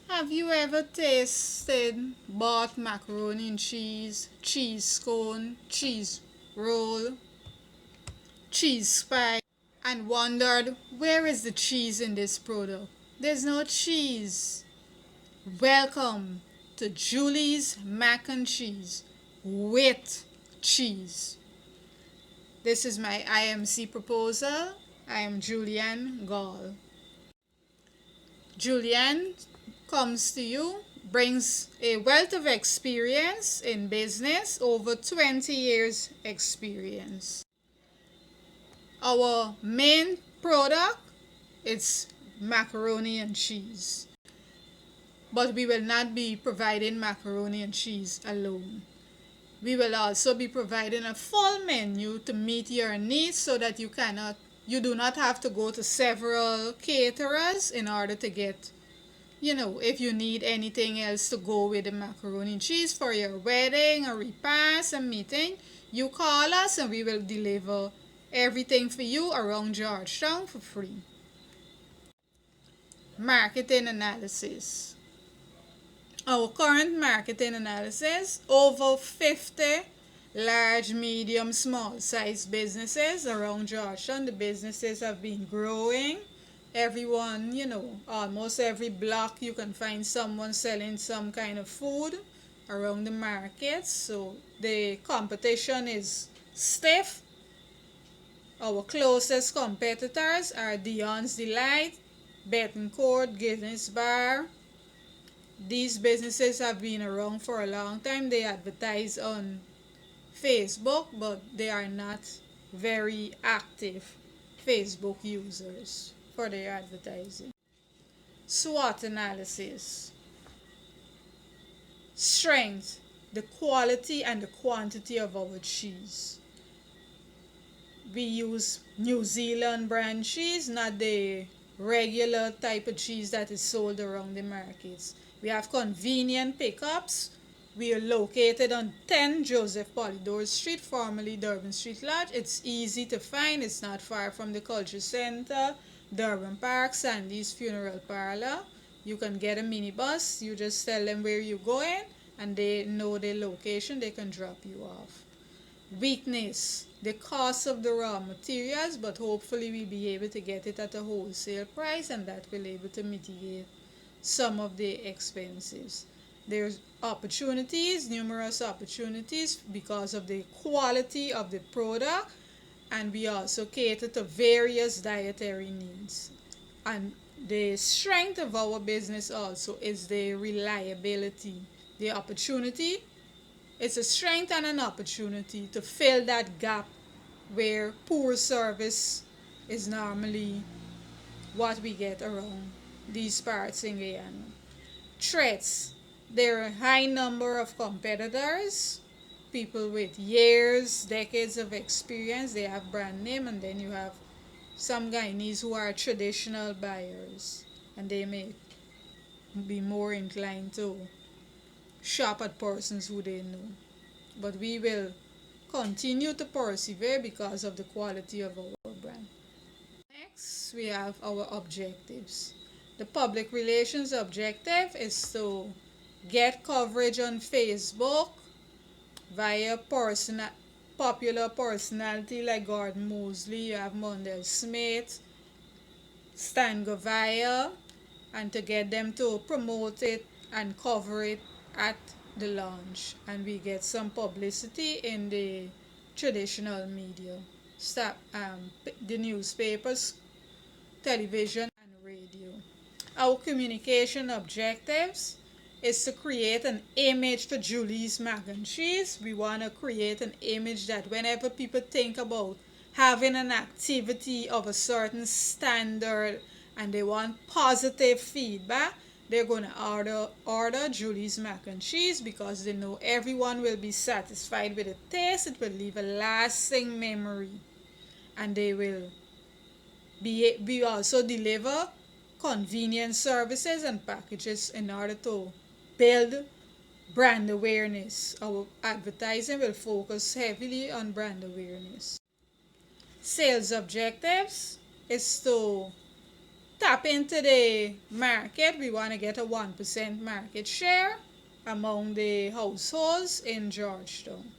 Have you ever tasted bought macaroni and cheese, cheese scone, cheese roll, cheese pie, and wondered where is the cheese in this product? There's no cheese. Welcome to Julie's Mac and Cheese with cheese. This is my IMC proposal. I am Julianne Gall. Julianne comes to you, brings a wealth of experience in business, over 20 years experience. Our main product is macaroni and cheese. But we will not be providing macaroni and cheese alone. We will also be providing a full menu to meet your needs so that you do not have to go to several caterers in order to get, if you need anything else to go with the macaroni and cheese for your wedding, a repast, a meeting, you call us and we will deliver everything for you around Georgetown for free. Marketing analysis. Our current marketing analysis, over 50 large, medium, small size businesses around Georgetown. The businesses have been growing. Everyone, almost every block you can find someone selling some kind of food around the market. So the competition is stiff. Our closest competitors are Dion's Delight, Bettencourt, Guinness Bar. These businesses have been around for a long time. They advertise on Facebook, but they are not very active Facebook users for their advertising. SWOT analysis. Strength, the quality and the quantity of our cheese. We use New Zealand brand cheese, not the regular type of cheese that is sold around the markets. We have convenient pickups. We are located on 10 Joseph Polydor Street, formerly Durban Street Lodge. It's easy to find. It's not far from the Culture Center, Durban Park, Sandy's Funeral Parlor. You can get a minibus. You just tell them where you're going and they know the location. They can drop you off. Weakness, the cost of the raw materials, but hopefully we'll be able to get it at a wholesale price and that will be able to mitigate some of the expenses. There's opportunities, numerous opportunities because of the quality of the product, and we also cater to various dietary needs. And the strength of our business also is the reliability, the opportunity. It's a strength and an opportunity to fill that gap where poor service is normally what we get around these parts in Guyana. Threats. There are a high number of competitors, people with years, decades of experience. They have brand name, and then you have some Guyanese who are traditional buyers, and they may be more inclined to shop at persons who they know. But we will continue to persevere because of the quality of our brand. Next, we have our objectives. The public relations objective is to get coverage on Facebook via popular personality like Gordon Mosley, you have Mondale Smith, Stan Govaya, and to get them to promote it and cover it at the launch. And we get some publicity in the traditional media, the newspapers, television, and radio. Our communication objectives is to create an image for Julie's Mac and Cheese. We want to create an image that whenever people think about having an activity of a certain standard and they want positive feedback, they're going to order Julie's Mac and Cheese because they know everyone will be satisfied with the taste. It will leave a lasting memory, and they will we also deliver convenient services and packages in order to build brand awareness. Our advertising will focus heavily on brand awareness. Sales objectives is to tap into the market. We want to get a 1% market share among the households in Georgetown.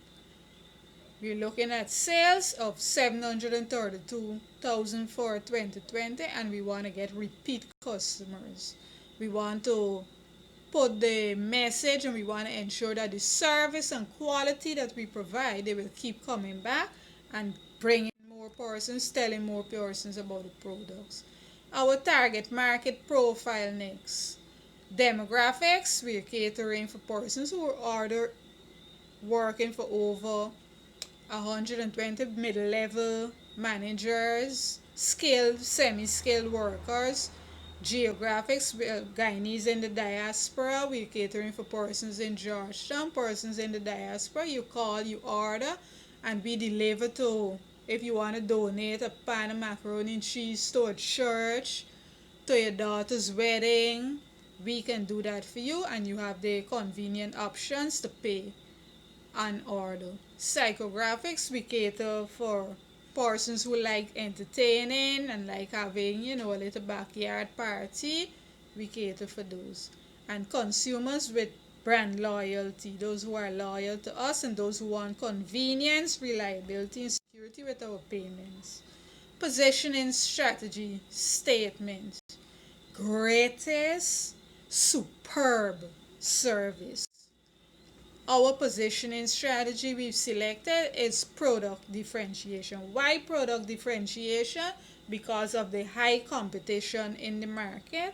We're looking at sales of 732,000 for 2020, and we want to get repeat customers. We want to put the message, and we want to ensure that the service and quality that we provide, they will keep coming back and bringing more persons, telling more persons about the products. Our target market profile next. Demographics, we're catering for persons who are working for over 120 mid-level managers, skilled, semi-skilled workers. Geographics, Guyanese in the diaspora, we're catering for persons in Georgetown, persons in the diaspora. You call, you order, and we deliver to, if you want to donate a pan of macaroni and cheese to a church, to your daughter's wedding, we can do that for you, and you have the convenient options to pay on order. Psychographics, we cater for persons who like entertaining and like having, a little backyard party. We cater for those. And consumers with brand loyalty, those who are loyal to us and those who want convenience, reliability, and security with our payments. Positioning strategy statement. Greatest superb service. Our positioning strategy we've selected is product differentiation. Why product differentiation? Because of the high competition in the market.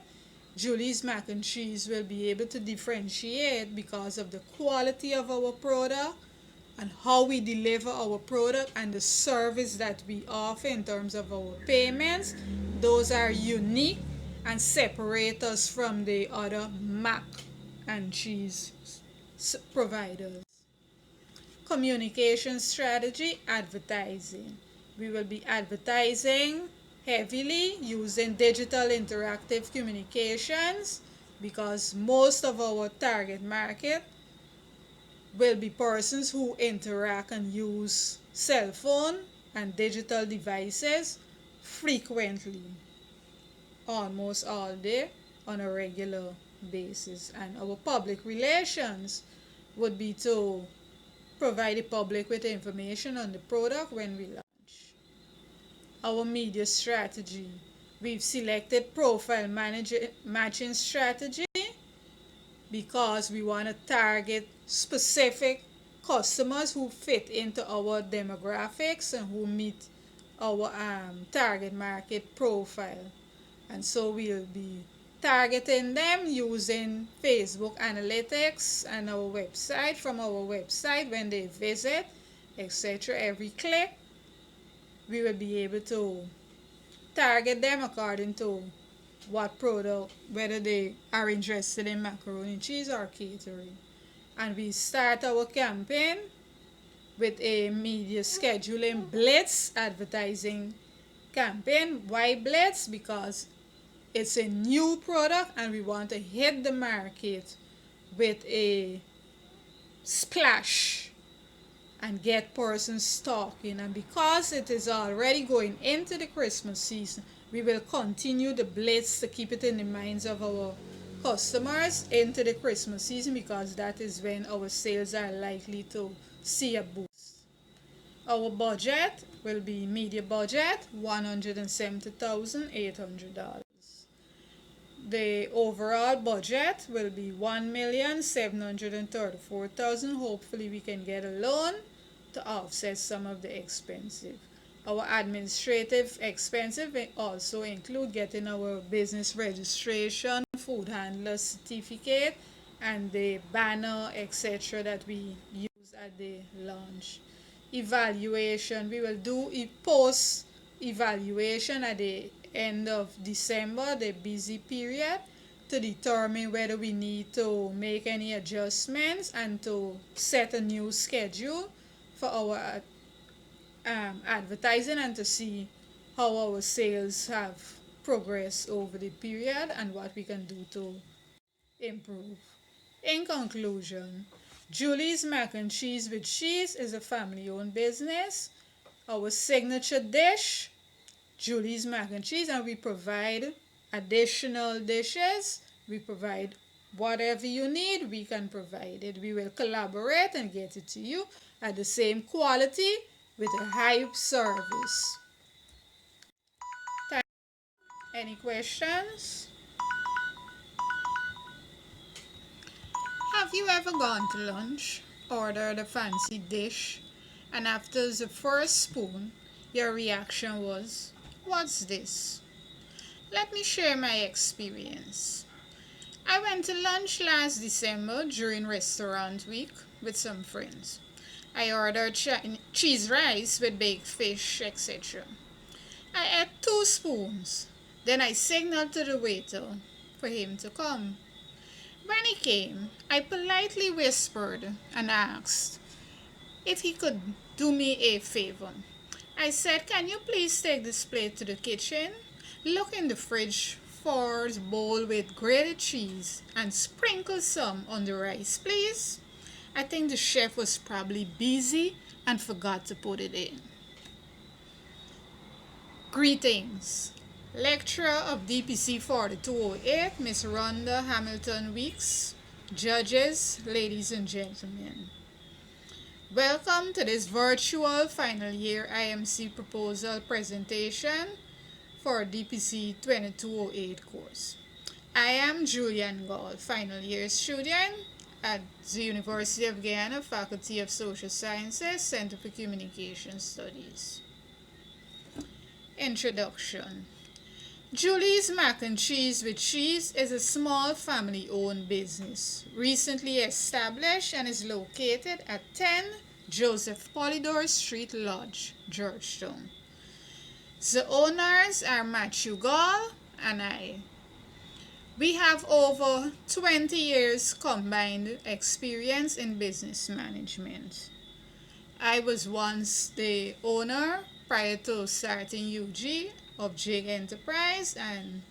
Julie's Mac and Cheese will be able to differentiate because of the quality of our product and how we deliver our product and the service that we offer in terms of our payments. Those are unique and separate us from the other mac and cheese providers. Communication strategy, advertising. We will be advertising heavily using digital interactive communications because most of our target market will be persons who interact and use cell phone and digital devices frequently, almost all day on a regular basis. And our public relations would be to provide the public with information on the product when we launch. Our media strategy. We've selected profile matching strategy because we want to target specific customers who fit into our demographics and who meet our target market profile. And so we'll be targeting them using Facebook analytics and our website, from our website when they visit, etc. Every click, we will be able to target them according to what product, whether they are interested in macaroni and cheese or catering. And we start our campaign with a media scheduling blitz advertising campaign. Why blitz? Because it's a new product and we want to hit the market with a splash and get persons talking. And because it is already going into the Christmas season, we will continue the blitz to keep it in the minds of our customers into the Christmas season, because that is when our sales are likely to see a boost. Our budget will be media budget $170,800. The overall budget will be $1,734,000. Hopefully we can get a loan to offset some of the expenses. Our administrative expenses will also include getting our business registration, food handler certificate, and the banner, etc. that we use at the launch. Evaluation. We will do a post evaluation at the end of December, the busy period, to determine whether we need to make any adjustments and to set a new schedule for our advertising and to see how our sales have progressed over the period and what we can do to improve. In conclusion, Julie's Mac and Cheese with Cheese is a family-owned business. Our signature dish, Julie's Mac and Cheese, and we provide additional dishes, we provide whatever you need, we can provide it. We will collaborate and get it to you at the same quality with a high service. Any questions? Have you ever gone to lunch, ordered a fancy dish, and after the first spoon, your reaction was, "What's this?" Let me share my experience. I went to lunch last December during restaurant week with some friends. I ordered cheese rice with baked fish, etc. I ate 2 spoons. Then I signaled to the waiter for him to come. When he came, I politely whispered and asked if he could do me a favor. I said, "Can you please take this plate to the kitchen? Look in the fridge for a bowl with grated cheese and sprinkle some on the rice, please." I think the chef was probably busy and forgot to put it in. Greetings. Lecturer of DPC 4208, Miss Rhonda Hamilton Weeks, judges, ladies and gentlemen. Welcome to this virtual final year IMC proposal presentation for DPC 2208 course. I am Julian Gall, final year student at the University of Guyana, Faculty of Social Sciences, Center for Communication Studies. Introduction. Julie's Mac and Cheese with Cheese is a small family-owned business, recently established and is located at 10 Joseph Polydor Street Lodge, Georgetown. The owners are Matthew Gall and I. We have over 20 years combined experience in business management. I was once the owner prior to starting UG of Jig Enterprise, and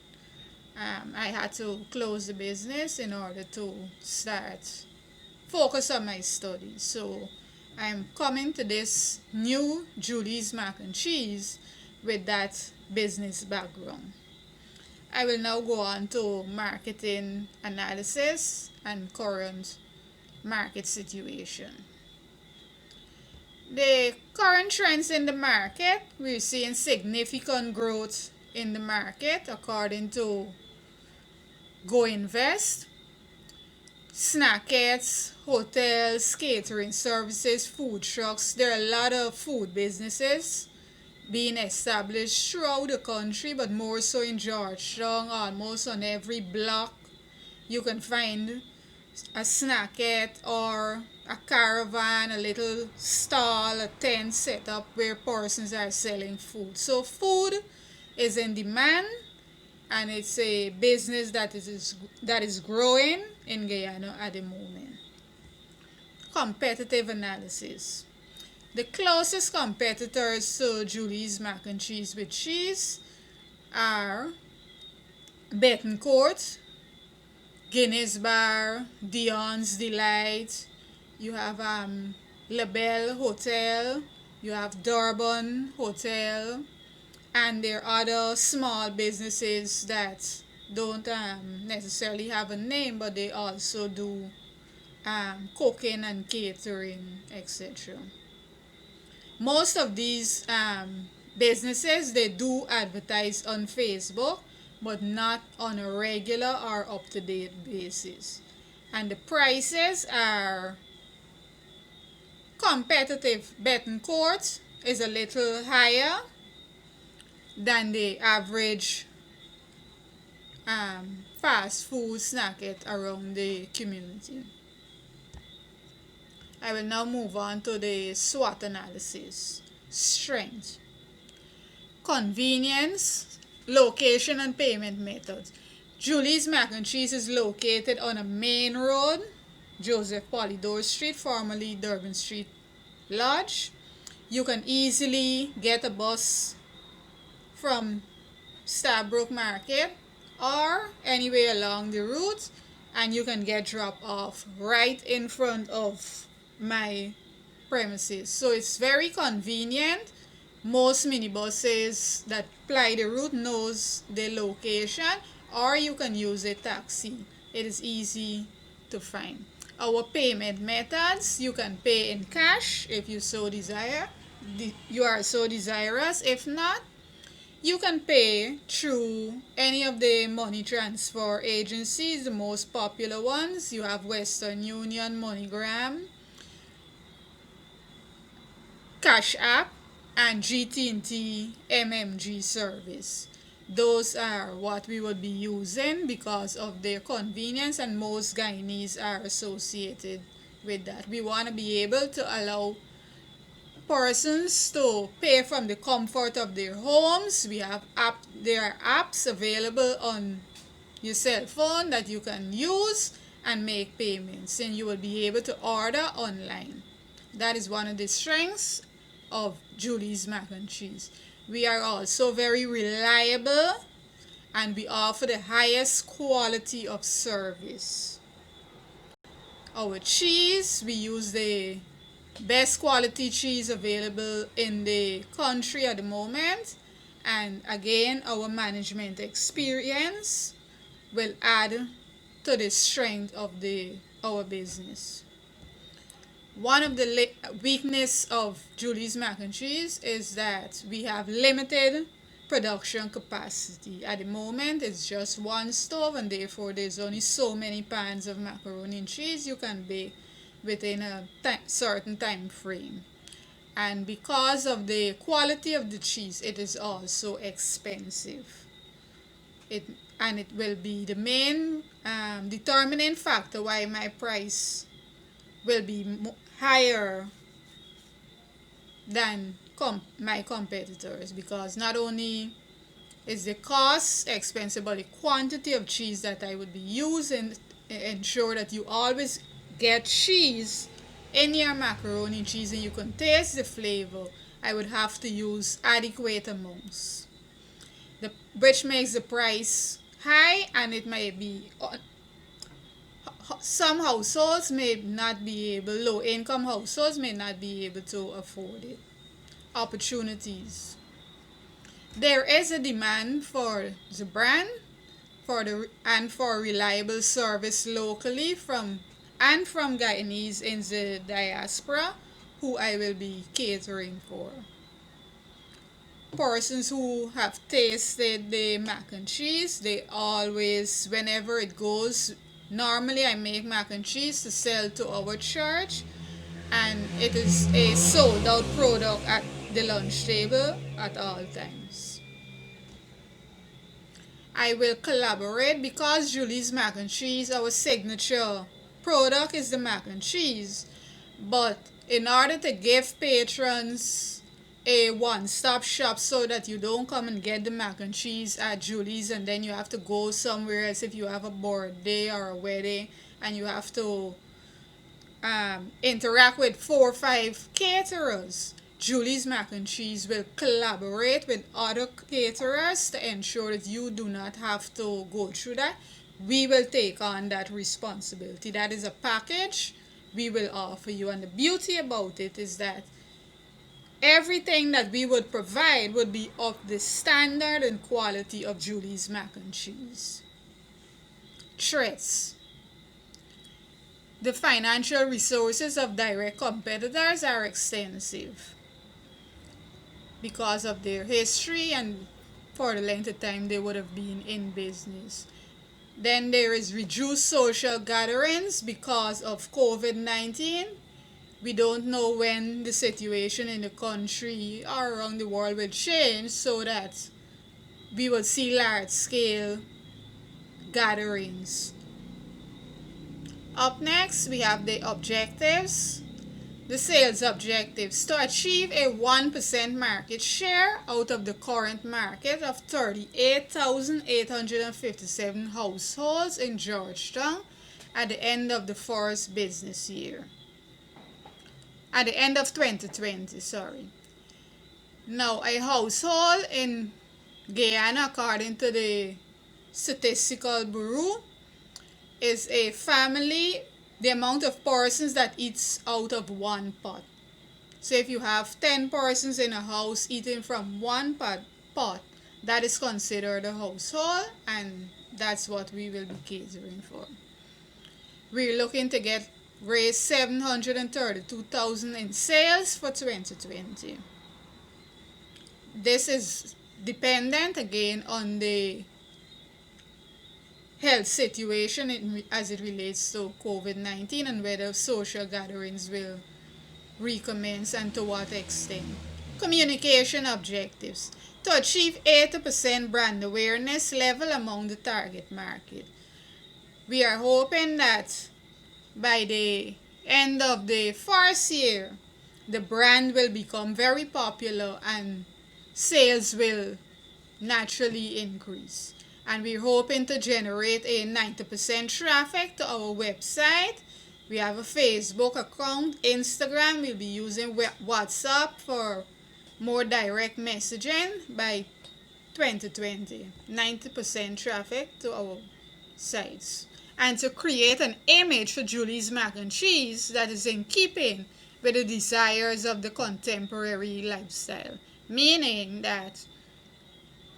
I had to close the business in order to focus on my studies. So I'm coming to this new Julie's Mac and Cheese with that business background. I will now go on to marketing analysis and current market situation. The current trends in the market, we're seeing significant growth in the market according to Go Invest. Snackettes, hotels, catering services, food trucks. There are a lot of food businesses being established throughout the country, but more so in Georgetown. Almost on every block you can find a snackette or a caravan, a little stall, a tent set up where persons are selling food. So food is in demand, and it's a business that is growing in Guyana at the moment. Competitive analysis. The closest competitors to Julie's Mac and Cheese with Cheese are Betancourt, Guinness Bar, Dion's Delight. You have La Belle Hotel. You have Durban Hotel. And there are other small businesses that don't necessarily have a name, but they also do cooking and catering, etc. Most of these businesses, they do advertise on Facebook, but not on a regular or up-to-date basis. And the prices are competitive. Betancourt is a little higher than the average fast food snackette around the community. I will now move on to the SWOT analysis. Strength, convenience, location, and payment methods. Julie's Mac and Cheese is located on a main road, Joseph Polydor Street, formerly Durban Street Lodge. You can easily get a bus from Starbrook Market or anywhere along the route, and you can get dropped off right in front of my premises. So it's very convenient Most minibuses that ply the route knows the location, or you can use a taxi. It is easy to find. Our payment methods, you can pay in cash if you so desire. You are so desirous. If not, you can pay through any of the money transfer agencies, the most popular ones. You have Western Union, MoneyGram, Cash App, and GT&T MMG service. Those are what we would be using because of their convenience, and most Guyanese are associated with that. We want to be able to allow persons to pay from the comfort of their homes. There are apps available on your cell phone that you can use and make payments, and you will be able to order online. That is one of the strengths of Julie's Mac and Cheese. We are also very reliable, and we offer the highest quality of service. Our cheese, we use the best quality cheese available in the country at the moment, and again, our management experience will add to the strength of our business. One of the weakness of Julie's Mac and Cheese is that we have limited production capacity. At the moment, it's just one stove, and therefore there's only so many pans of macaroni and cheese you can bake within a certain time frame. And because of the quality of the cheese, it is also expensive. It and it will be the main determining factor why my price will be higher than my competitors, because not only is the cost expensive, but the quantity of cheese that I would be using ensure that you always get cheese in your macaroni and cheese and you can taste the flavor. I would have to use adequate amounts, which makes the price high, and it may be some households may not be able, low income households may not be able to afford it. Opportunities. There is a demand for the brand for reliable service locally from Guyanese in the diaspora who I will be catering for. Persons who have tasted the mac and cheese, they always, whenever it goes, normally I make mac and cheese to sell to our church, and it is a sold out product at the lunch table at all times. I will collaborate because Julie's Mac and Cheese, our signature product is the mac and cheese. But in order to give patrons a one-stop shop so that you don't come and get the mac and cheese at Julie's and then you have to go somewhere else if you have a birthday or a wedding and you have to interact with 4 or 5 caterers. Julie's Mac and Cheese will collaborate with other caterers to ensure that you do not have to go through that. We will take on that responsibility. That is a package we will offer you, and the beauty about it is that everything that we would provide would be of the standard and quality of Julie's Mac and Cheese. Threats. The financial resources of direct competitors are extensive because of their history and for the length of time they would have been in business. Then there is reduced social gatherings because of COVID-19. We don't know when the situation in the country or around the world will change so that we will see large scale gatherings. Up next, we have the objectives. The sales objectives: to achieve a 1% market share out of the current market of 38,857 households in Georgetown at the end of the first business year. At the end of 2020, sorry. Now, a household in Guyana, according to the Statistical Bureau, is a family, the amount of persons that eats out of one pot. So if you have 10 persons in a house eating from one pot, that is considered a household, and that's what we will be catering for. We're looking to raise 732,000 in sales for 2020. This is dependent again on the health situation as it relates to COVID-19 and whether social gatherings will recommence and to what extent. Communication objectives. To achieve 80% brand awareness level among the target market. We are hoping that by the end of the first year, the brand will become very popular and sales will naturally increase. And we're hoping to generate a 90% traffic to our website. We have a Facebook account, Instagram. We'll be using WhatsApp for more direct messaging by 2020. 90% traffic to our sites. And to create an image for Julie's Mac and Cheese that is in keeping with the desires of the contemporary lifestyle. Meaning that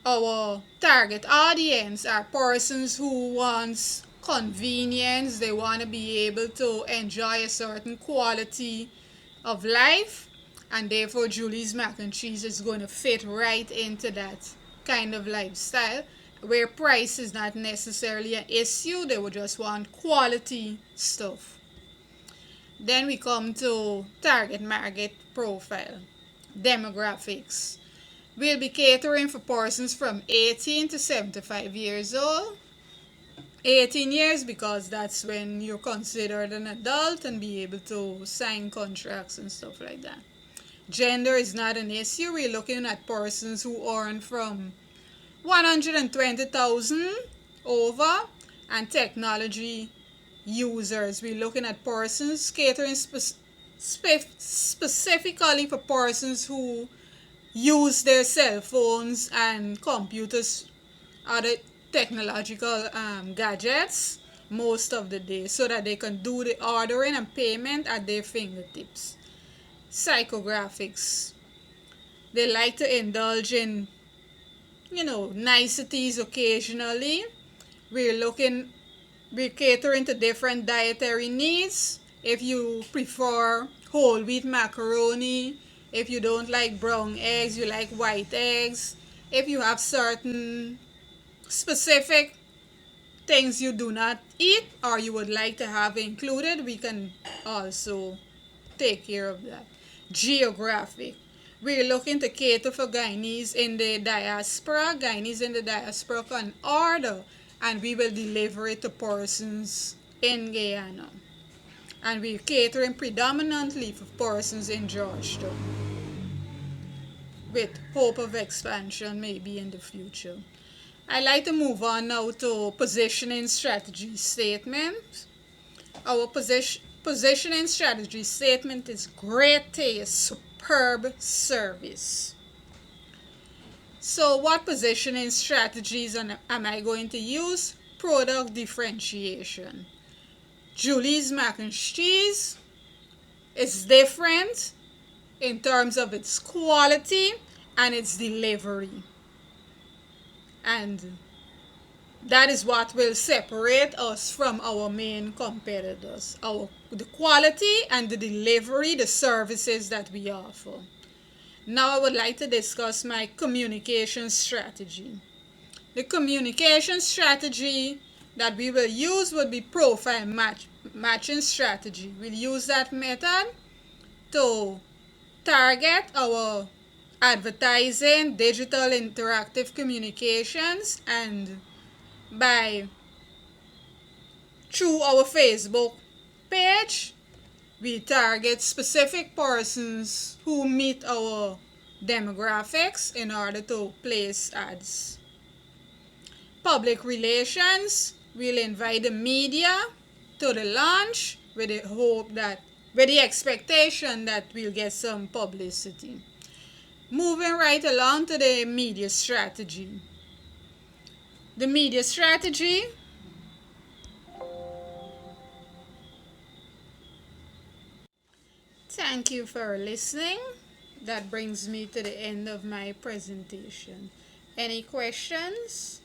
our target audience are persons who want convenience, they want to be able to enjoy a certain quality of life, and therefore Julie's Mac and Cheese is going to fit right into that kind of lifestyle where price is not necessarily an issue. They would just want quality stuff. Then we come to target market profile, demographics. We'll be catering for persons from 18 to 75 years old. 18 years because that's when you're considered an adult and be able to sign contracts and stuff like that. Gender is not an issue. We're looking at persons who earn from 120,000 over, and technology users. We're looking at persons catering specifically for persons who use their cell phones and computers, other technological gadgets most of the day so that they can do the ordering and payment at their fingertips. Psychographics. They like to indulge in, niceties occasionally. We're catering to different dietary needs. If you prefer whole wheat macaroni, if you don't like brown eggs, you like white eggs. If you have certain specific things you do not eat or you would like to have included, we can also take care of that. Geographic. We're looking to cater for Guyanese in the diaspora. Guyanese in the diaspora can order and we will deliver it to persons in Guyana. And we're catering predominantly for persons in Georgetown, with hope of expansion maybe in the future. I'd like to move on now to positioning strategy statement. Our positioning strategy statement is great taste, superb service. So what positioning strategies am I going to use? Product differentiation. Julie's Mac and Cheese is different in terms of its quality and its delivery. And that is what will separate us from our main competitors. The quality and the delivery, the services that we offer. Now I would like to discuss my communication strategy. The communication strategy that we will use would be profile matching strategy. We'll use that method to target our advertising, digital interactive communications, and through our Facebook page, we target specific persons who meet our demographics in order to place ads. Public relations, we'll invite the media to the launch with the expectation that we'll get some publicity. Moving right along to the media strategy. The media strategy Thank Thank you for listening. That brings me to the end of my presentation. Any questions?